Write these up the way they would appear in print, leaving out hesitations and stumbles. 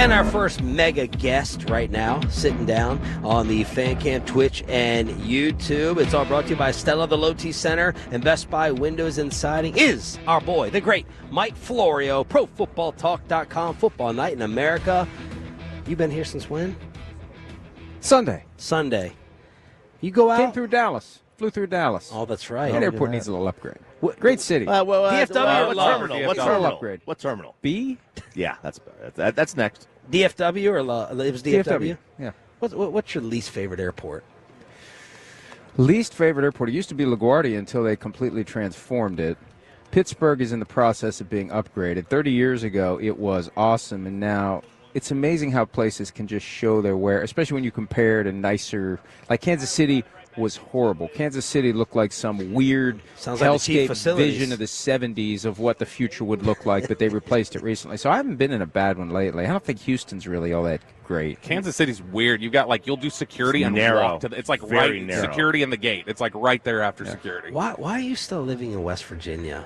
And our first mega guest right now, sitting down on the Fan Cam, Twitch, and YouTube. It's all brought to you by Stella, the Low T Center, and Best Buy Windows and Siding. Is our boy, the great Mike Florio, ProFootballTalk.com, Football Night in America. You've been here since when? Sunday. You go out? Came through Dallas. Flew through Dallas. Oh, that's right. That airport needs a little upgrade. Great city. DFW or what Love? terminal? What DFW. terminal? Upgrade. What terminal? B? Yeah, that's next. DFW or Love? It was DFW? Yeah. What's your least favorite airport? Least favorite airport. It used to be LaGuardia until they completely transformed it. Pittsburgh is in the process of being upgraded. 30 years ago, it was awesome, and now it's amazing how places can just show their wear, especially when you compare to nicer. Like Kansas City was horrible. Kansas City looked like some weird hellscape vision of the 70s of what the future would look like, but they replaced it recently. So I haven't been in a bad one lately. I don't think Houston's really all that great. Kansas City's weird. You've got you'll do security and walk to it's like Very right narrow. Security in the gate. It's like right there after security. Why are you still living in West Virginia?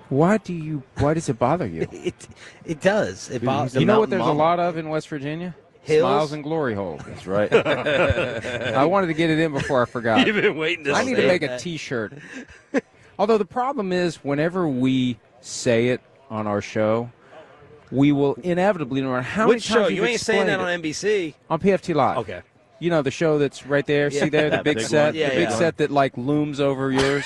Why does it bother you? It does. It bothers You know what there's a lot of in West Virginia? Hills? Smiles and glory holes. That's right. I wanted to get it in before I forgot. You've been waiting to I need to make a T-shirt. Although the problem is, whenever we say it on our show, we will inevitably, no matter how many Which times show? you've You ain't saying that explained on NBC. on PFT Live. Okay. You know the show that's right there. See there, the That big big set, one. Yeah, the big yeah. set that looms over yours.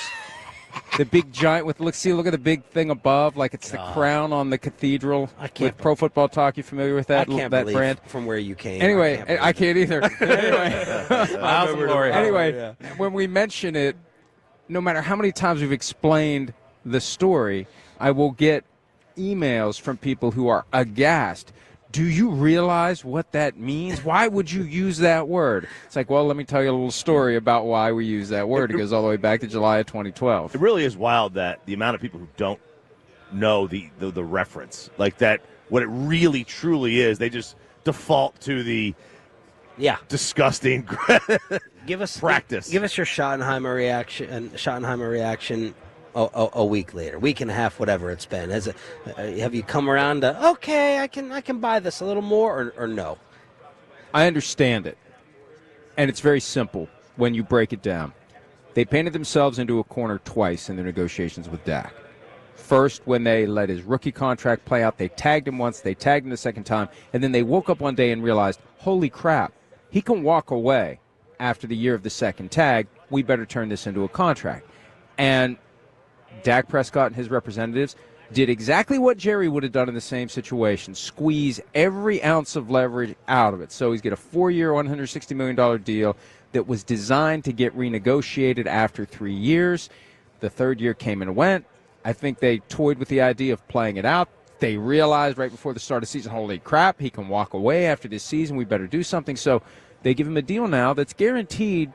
The big giant with look at the big thing above, like it's the crown on the cathedral. I can't with Pro Football Talk. You familiar with that? I can't that believe brand? from where you came. Anyway, I can't either. Glory. Anyway, when we mention it, no matter how many times we've explained the story, I will get emails from people who are aghast. Do you realize what that means? Why would you use that word? It's like, well, let me tell you a little story about why we use that word. It goes all the way back to July of 2012. It really is wild that the amount of people who don't know the reference, like that, what it really truly is, they just default to the disgusting Give us practice. Give us your Schottenheimer reaction. A week later, week and a half, whatever it's been. Have you come around to okay? I can buy this a little more, or no? I understand it, and it's very simple when you break it down. They painted themselves into a corner twice in their negotiations with Dak. First, when they let his rookie contract play out, they tagged him once, they tagged him the second time, and then they woke up one day and realized, holy crap, he can walk away after the year of the second tag. We better turn this into a contract. And Dak Prescott and his representatives did exactly what Jerry would have done in the same situation, squeeze every ounce of leverage out of it. So he's got a 4-year, $160 million deal that was designed to get renegotiated after 3 years. The third year came and went. I think they toyed with the idea of playing it out. They realized right before the start of the season, holy crap, he can walk away after this season. We better do something. So they give him a deal now that's guaranteed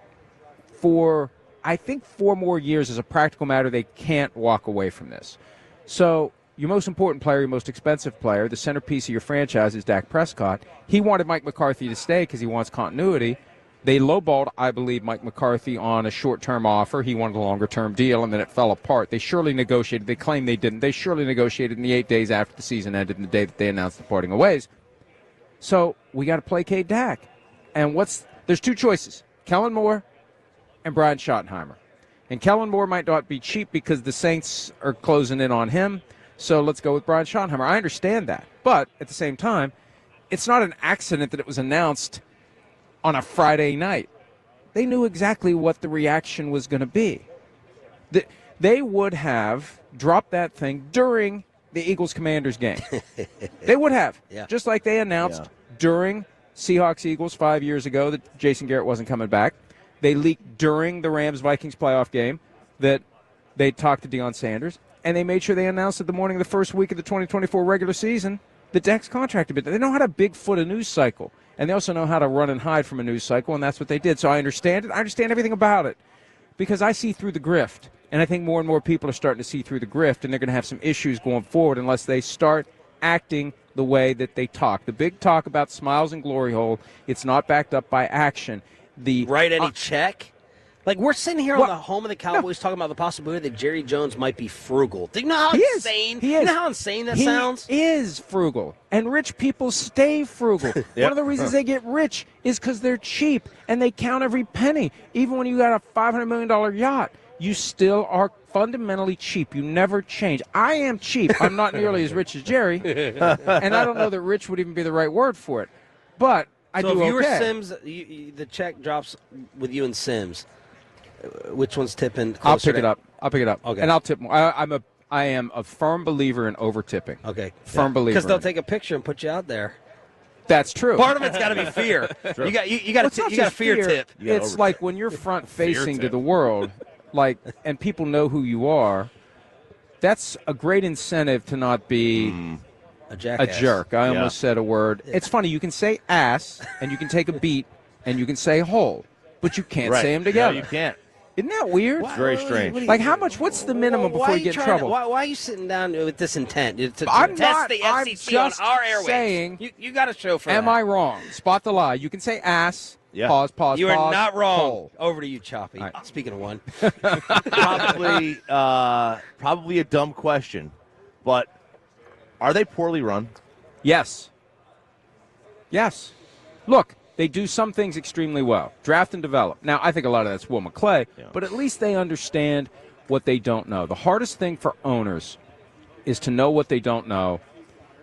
for, I think, 4 more years. As a practical matter, they can't walk away from this. So your most important player, your most expensive player, the centerpiece of your franchise is Dak Prescott. He wanted Mike McCarthy to stay because he wants continuity. They lowballed, I believe, Mike McCarthy on a short-term offer. He wanted a longer-term deal, and then it fell apart. They surely negotiated. They claim they didn't. They surely negotiated in the 8 days after the season ended and the day that they announced the parting of ways. So we got to placate Dak. And there's 2 choices, Kellen Moore and Brian Schottenheimer. And Kellen Moore might not be cheap because the Saints are closing in on him, so let's go with Brian Schottenheimer. I understand that. But at the same time, it's not an accident that it was announced on a Friday night. They knew exactly what the reaction was going to be. They would have dropped that thing during the Eagles-Commanders game. They would have. Yeah. Just like they announced during Seahawks-Eagles 5 years ago that Jason Garrett wasn't coming back. They leaked during the Rams-Vikings playoff game that they talked to Deion Sanders, and they made sure they announced at the morning of the first week of the 2024 regular season that Dak's contract had been. They know how to bigfoot a news cycle, and they also know how to run and hide from a news cycle, and that's what they did. So I understand it. I understand everything about it because I see through the grift, and I think more and more people are starting to see through the grift, and they're going to have some issues going forward unless they start acting the way that they talk. The big talk about smiles and glory hole, it's not backed up by action. Write any check? Like, we're sitting here on the home of the Cowboys talking about the possibility that Jerry Jones might be frugal. Do you know how insane? He is. You know how insane that sounds? He is frugal, and rich people stay frugal. Yep. One of the reasons they get rich is because they're cheap, and they count every penny. Even when you got a $500 million yacht, you still are fundamentally cheap. You never change. I am cheap. I'm not nearly as rich as Jerry, and I don't know that rich would even be the right word for it. But I do okay. So if you were Sims, the check drops with you and Sims. Which one's tipping closer? I'll pick it up. Okay. And I'll tip more. I am a firm believer in over tipping. Okay. Firm believer. Because they'll take a picture and put you out there. That's true. Part of it's got to be fear. You got a fear tip. It's like when you're front facing to the world, and people know who you are. That's a great incentive to not be a jerk. I almost said a word. It's funny. You can say ass, and you can take a beat, and you can say hole, but you can't say them together. No, you can't. Isn't that weird? It's very strange. Like, how much? What's the minimum before you get in trouble? Why are you sitting down with this intent to test the I'm FCC on our airwaves? Saying, you got a show for that. Am I wrong? Spot the lie. You can say ass. Yeah. Pause. You are not wrong. Hole. Over to you, Choppy. Right. Speaking of one, probably a dumb question, but are they poorly run? Yes. Look. They do some things extremely well. Draft and develop. Now, I think a lot of that's Will McClay, but at least they understand what they don't know. The hardest thing for owners is to know what they don't know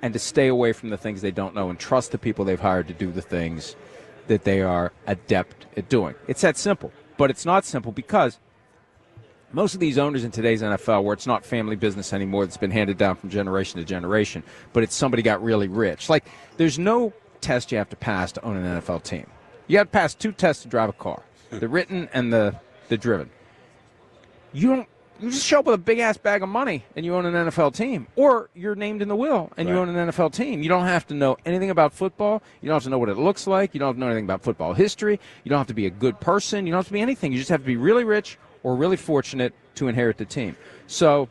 and to stay away from the things they don't know and trust the people they've hired to do the things that they are adept at doing. It's that simple, but it's not simple because most of these owners in today's NFL, where it's not family business anymore, it's been handed down from generation to generation, but it's somebody got really rich. Like, there's no test you have to pass to own an NFL team. You have to pass 2 tests to drive a car, the written and the driven. You just show up with a big-ass bag of money and you own an NFL team. Or you're named in the will and you own an NFL team. You don't have to know anything about football. You don't have to know what it looks like. You don't have to know anything about football history. You don't have to be a good person. You don't have to be anything. You just have to be really rich or really fortunate to inherit the team. So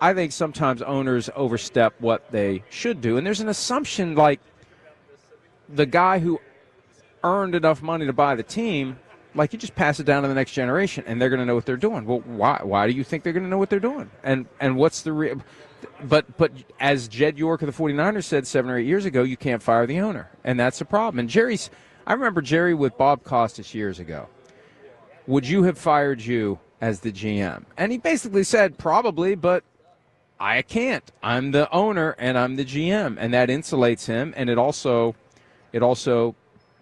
I think sometimes owners overstep what they should do. And there's an assumption like the guy who earned enough money to buy the team, like, you just pass it down to the next generation, and they're going to know what they're doing. Well, why do you think they're going to know what they're doing? And what's the but as Jed York of the 49ers said 7 or 8 years ago, you can't fire the owner, and that's the problem. And I remember Jerry with Bob Costas years ago. Would you have fired you as the GM? And he basically said, probably, but I can't. I'm the owner, and I'm the GM, and that insulates him, and it also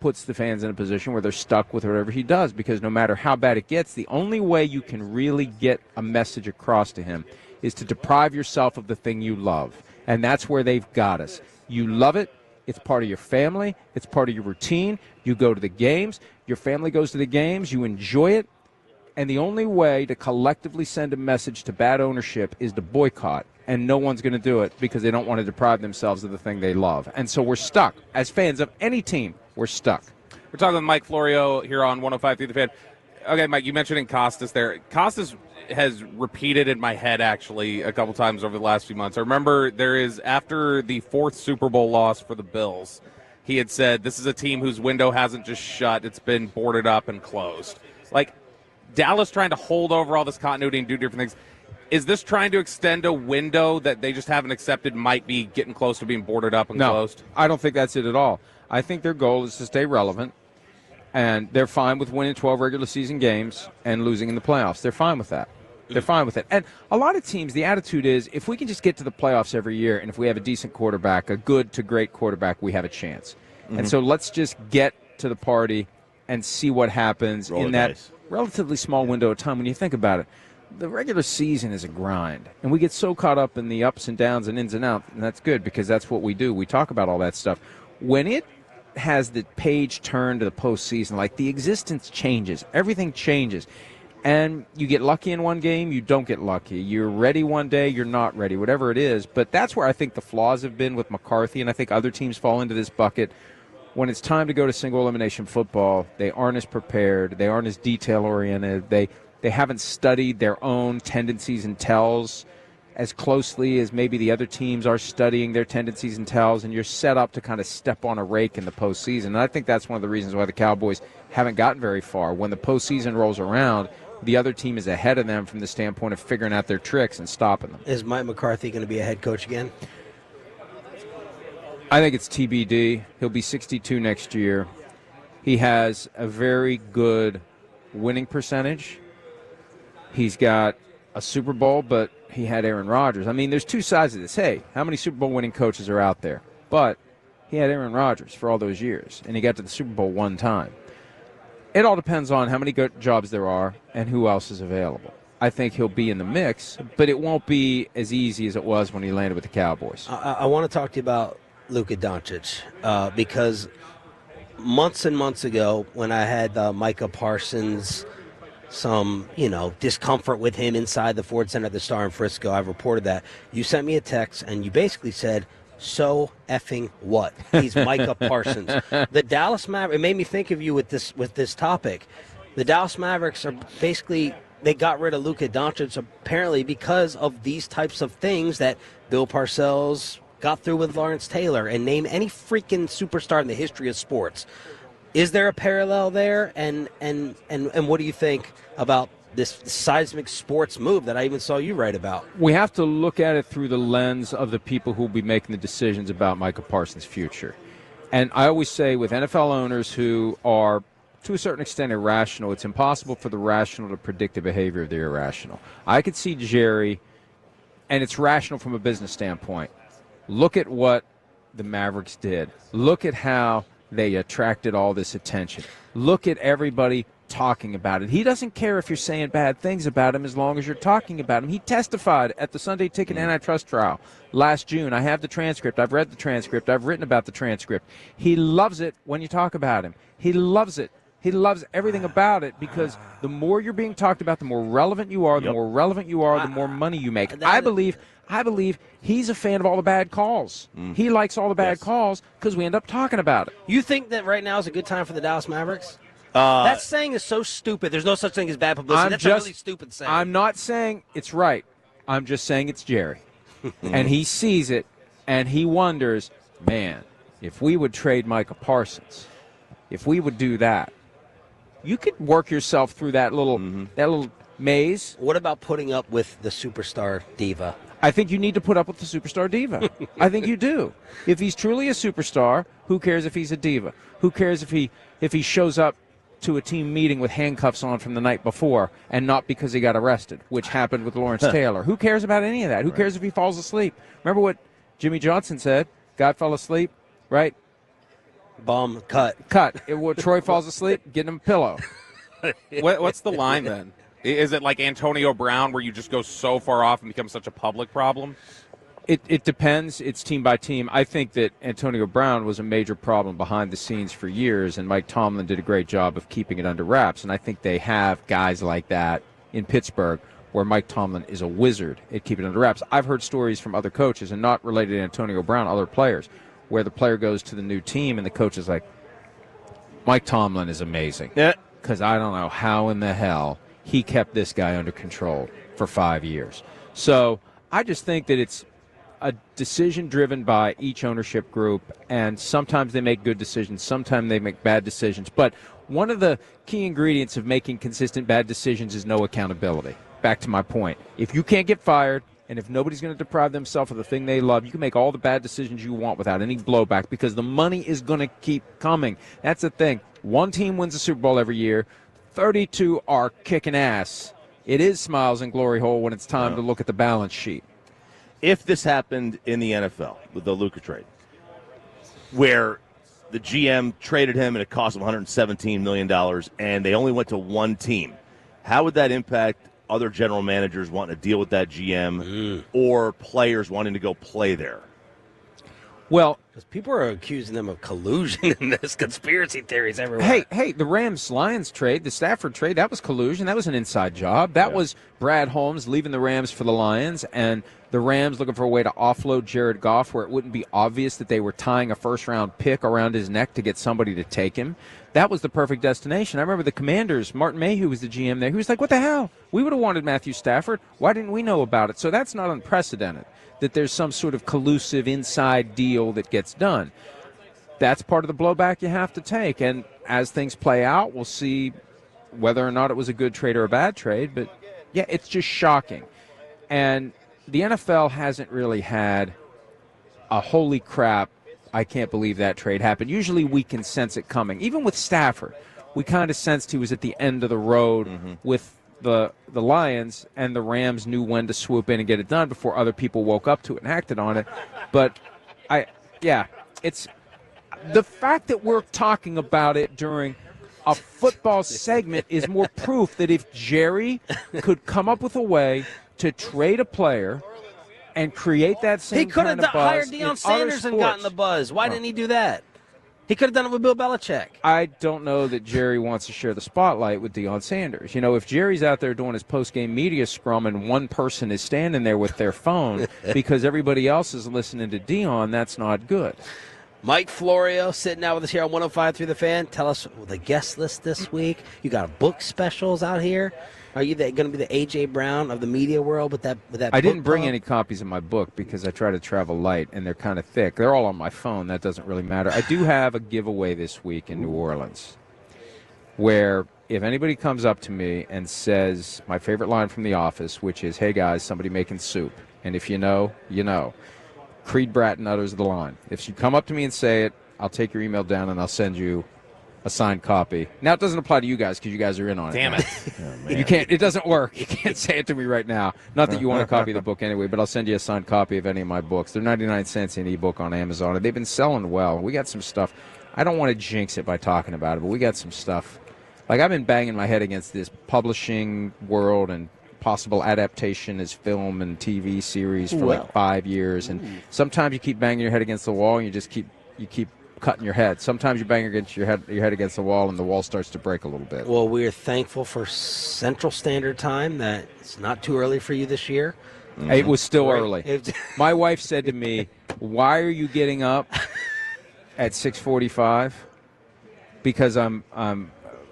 puts the fans in a position where they're stuck with whatever he does, because no matter how bad it gets, the only way you can really get a message across to him is to deprive yourself of the thing you love. And that's where they've got us. You love it. It's part of your family. It's part of your routine. You go to the games. Your family goes to the games. You enjoy it. And the only way to collectively send a message to bad ownership is to boycott. And no one's going to do it because they don't want to deprive themselves of the thing they love. And so we're stuck. As fans of any team, we're stuck. We're talking with Mike Florio here on 105 through the Fan. Okay, Mike, you mentioned Costas there. Costas has repeated in my head, actually, a couple times over the last few months. I remember after the 4th Super Bowl loss for the Bills, he had said, this is a team whose window hasn't just shut, it's been boarded up and closed. Like, Dallas trying to hold over all this continuity and do different things. Is this trying to extend a window that they just haven't accepted might be getting close to being boarded up and closed? No, I don't think that's it at all. I think their goal is to stay relevant, and they're fine with winning 12 regular season games and losing in the playoffs. They're fine with that. They're fine with it. And a lot of teams, the attitude is, if we can just get to the playoffs every year, and if we have a decent quarterback, a good to great quarterback, we have a chance. Mm-hmm. And so let's just get to the party and see what happens in that relatively small window of time. When you think about it, the regular season is a grind, and we get so caught up in the ups and downs and ins and outs, and that's good because that's what we do. We talk about all that stuff. When it has the page turned to the postseason, like, the existence changes. Everything changes. And you get lucky in one game, you don't get lucky. You're ready one day, you're not ready, whatever it is. But that's where I think the flaws have been with McCarthy, and I think other teams fall into this bucket. When it's time to go to single elimination football, they aren't as prepared. They aren't as detail-oriented. They haven't studied their own tendencies and tells as closely as maybe the other teams are studying their tendencies and tells, and you're set up to kind of step on a rake in the postseason. And I think that's one of the reasons why the Cowboys haven't gotten very far. When the postseason rolls around, the other team is ahead of them from the standpoint of figuring out their tricks and stopping them. Is Mike McCarthy going to be a head coach again? I think it's TBD. He'll be 62 next year. He has a very good winning percentage. He's got a Super Bowl, but he had Aaron Rodgers. I mean, there's two sides of this. Hey, how many Super Bowl winning coaches are out there? But he had Aaron Rodgers for all those years, and he got to the Super Bowl one time. It all depends on how many good jobs there are and who else is available. I think he'll be in the mix, but it won't be as easy as it was when he landed with the Cowboys. I want to talk to you about Luka Doncic because months and months ago when I had Micah Parsons, some, discomfort with him inside the Ford Center at the Star in Frisco, I reported that. You sent me a text and you basically said, so effing what? He's Micah Parsons. The Dallas Mavericks, it made me think of you with this topic. The Dallas Mavericks are basically, they got rid of Luka Doncic apparently because of these types of things that Bill Parcells got through with Lawrence Taylor, and name any freaking superstar in the history of sports. Is there a parallel there? And what do you think about this seismic sports move that I even saw you write about? We have to look at it through the lens of the people who will be making the decisions about Micah Parsons' future. And I always say with NFL owners who are, to a certain extent, irrational, it's impossible for the rational to predict the behavior of the irrational. I could see Jerry, and it's rational from a business standpoint. Look at what the Mavericks did. Look at how they attracted all this attention. Look at everybody talking about it. He doesn't care if you're saying bad things about him as long as you're talking about him. He testified at the Sunday Ticket antitrust trial last June. I have the transcript. I've read the transcript. I've written about the transcript. He loves it when you talk about him. He loves it. He loves everything about it because the more you're being talked about, the more relevant you are. The more relevant you are, the more money you make. I believe he's a fan of all the bad calls. He likes all the bad calls because we end up talking about it. You think that right now is a good time for the Dallas Mavericks? That saying is so stupid. There's no such thing as bad publicity. That's a really stupid saying. I'm not saying it's right. I'm just saying it's Jerry. And he sees it, and he wonders, man, if we would trade Micah Parsons, if we would do that, you could work yourself through that little maze. What about putting up with the superstar diva? I think you need to put up with the superstar diva. I think you do. If he's truly a superstar, who cares if he's a diva? Who cares if he shows up to a team meeting with handcuffs on from the night before and not because he got arrested, which happened with Lawrence Taylor? Who cares about any of that? Who cares if he falls asleep? Remember what Jimmy Johnson said? God fell asleep, right? Bomb, cut. Troy falls asleep, get him a pillow. What's the line then? Is it like Antonio Brown where you just go so far off and become such a public problem? It depends. It's team by team. I think that Antonio Brown was a major problem behind the scenes for years, and Mike Tomlin did a great job of keeping it under wraps. And I think they have guys like that in Pittsburgh where Mike Tomlin is a wizard at keeping it under wraps. I've heard stories from other coaches, and not related to Antonio Brown, other players, where the player goes to the new team and the coach is like, Mike Tomlin is amazing. Yeah. Because I don't know how in the hell he kept this guy under control for 5 years. So I just think that it's a decision driven by each ownership group, and sometimes they make good decisions, sometimes they make bad decisions. But one of the key ingredients of making consistent bad decisions is no accountability. Back to my point. If you can't get fired, and if nobody's going to deprive themselves of the thing they love, you can make all the bad decisions you want without any blowback because the money is going to keep coming. That's the thing. One team wins the Super Bowl every year. 32 are kicking ass. It is smiles and glory hole when it's time to look at the balance sheet. If this happened in the NFL with the Luka trade, where the GM traded him and it cost him $117 million and they only went to one team, how would that impact other general managers wanting to deal with that GM or players wanting to go play there? Well, because people are accusing them of collusion in this, conspiracy theories everywhere. Hey, the Rams-Lions trade, the Stafford trade, that was collusion. That was an inside job. That was Brad Holmes leaving the Rams for the Lions, and the Rams looking for a way to offload Jared Goff where it wouldn't be obvious that they were tying a first-round pick around his neck to get somebody to take him. That was the perfect destination. I remember the Commanders, Martin Mayhew was the GM there. He was like, what the hell? We would have wanted Matthew Stafford. Why didn't we know about it? So that's not unprecedented, that there's some sort of collusive inside deal that gets done. That's part of the blowback you have to take. And as things play out, we'll see whether or not it was a good trade or a bad trade, but yeah, it's just shocking. And the NFL hasn't really had a holy crap, I can't believe that trade happened. Usually we can sense it coming. Even with Stafford, we kind of sensed he was at the end of the road with the Lions, and the Rams knew when to swoop in and get it done before other people woke up to it and acted on it. But it's the fact that we're talking about it during a football segment is more proof that if Jerry could come up with a way to trade a player and create that same kind of buzz, hired Deion Sanders and gotten the buzz. Why didn't he do that? He could have done it with Bill Belichick. I don't know that Jerry wants to share the spotlight with Deion Sanders. You know, if Jerry's out there doing his post-game media scrum and one person is standing there with their phone because everybody else is listening to Deion, that's not good. Mike Florio sitting out with us here on 105 Through the Fan. Tell us the guest list this week. You got book specials out here. Are you going to be the A.J. Brown of the media world with that I didn't bring any copies of my book because I try to travel light, and they're kind of thick. They're all on my phone. That doesn't really matter. I do have a giveaway this week in New Orleans where if anybody comes up to me and says my favorite line from The Office, which is, hey, guys, somebody making soup. And if you know, you know. Creed Bratton utters the line. If you come up to me and say it, I'll take your email down and I'll send you a signed copy. Now, it doesn't apply to you guys because you guys are in on it. Damn it. You can't. It doesn't work. You can't say it to me right now. Not that you want a copy of the book anyway, but I'll send you a signed copy of any of my books. They're 99 cents in ebook on Amazon, and they've been selling well. We got some stuff. I don't want to jinx it by talking about it, but we got some stuff. Like, I've been banging my head against this publishing world and possible adaptation as film and TV series for like 5 years, and sometimes you keep banging your head against the wall and you keep cutting your head. Sometimes you bang against your head against the wall and the wall starts to break a little bit. Well, we're thankful for Central Standard Time that it's not too early for you this year. It was still early. My wife said to me, "Why are you getting up at 6:45?" Because I'm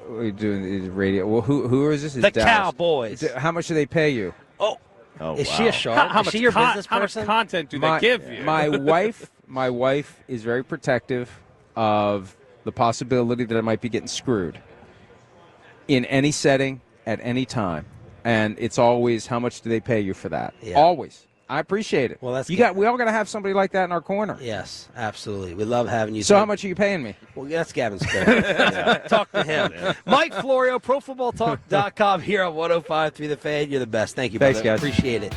doing the radio. Well, who is this? The Cowboys. How much do they pay you? Is she a shark? Is she your business person? How much content do they give you? My wife is very protective of the possibility that I might be getting screwed in any setting at any time, and it's always how much do they pay you for that? Yeah. Always. I appreciate it. Well, we all got to have somebody like that in our corner. Yes, absolutely. We love having you. So how much are you paying me? Well, that's Gavin's Talk to him. Yeah. Mike Florio, ProFootballTalk.com here on 105 Through the Fan. You're the best. Thank you, brother. Thanks, guys. Appreciate it.